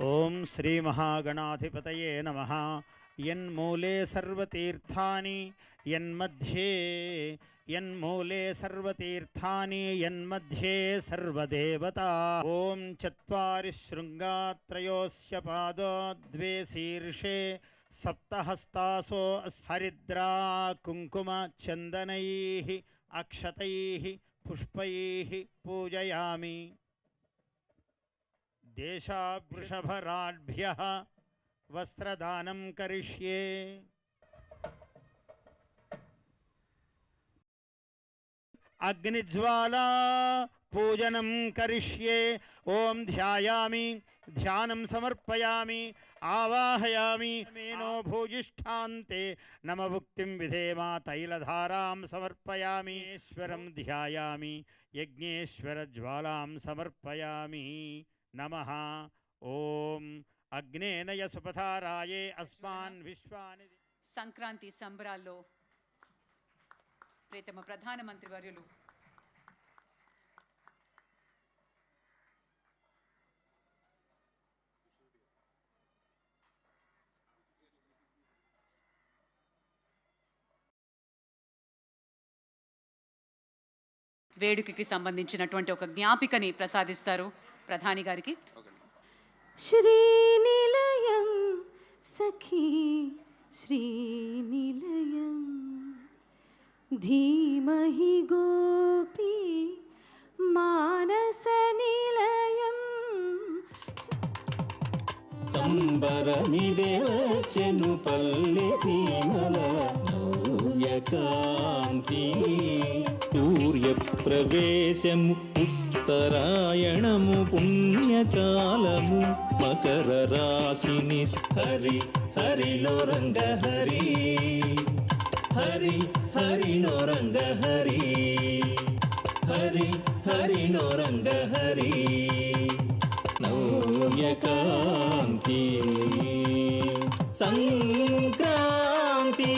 ఓం శ్రీ మహాగణాధిపతయే నమః. యన్మూలే సర్వతీర్థాని యన్మూలే సర్వతీర్థాని యన్మధ్యే సర్వదేవతా. ఓం చత్వారి శృంగాత్రయోస్య పాదో ద్వే శీర్షే సప్తహస్తాసో హరిద్రా కుంకుమ చందనైః అక్షతైః పుష్పైః పూజయామి. దేశావృషభరాఢ్భ్యః వస్త్రదానం కరిష్యే. అగ్నిజ్వాలా పూజనం కరిష్యే. ఓం ధ్యాయామి, ధ్యానం సమర్పయామి, ఆవాహయామి. మేనో భూజిష్ఠాంతే నమభుక్తిం విధేమా. తైలధారాం సమర్పయామి. ఈశ్వరం ధ్యాయామి, యజ్ఞేశ్వరజ్వాలాం సమర్పయామి. నమః. ఓం అగ్నేనయ సుపథారాయే అస్మాన్ విశ్వాని. సంక్రాంతి సంబరాల్లో ప్రియతమ ప్రధానమంత్రి వర్యులు వేడుకకి సంబంధించినటువంటి ఒక జ్ఞాపికని ప్రసాదిస్తారు ప్రధాని గారికి. శ్రీనిలయం సఖీ శ్రీనిలయం ధీమహి గోపీ మానస నిలయం. సంబరమిదేవచెను పల్లె సీమల నవ్యకాంతి. సూర్యప్రవేశము ఉత్తరాయణము పుణ్యకాలము మకర రాశిని. హరి హరిలో రంగ హరి, హరి హరిలో రంగ హరి, హరి హరిలో రంగ హరి. నవ్యకాంతి సంక్రాంతి.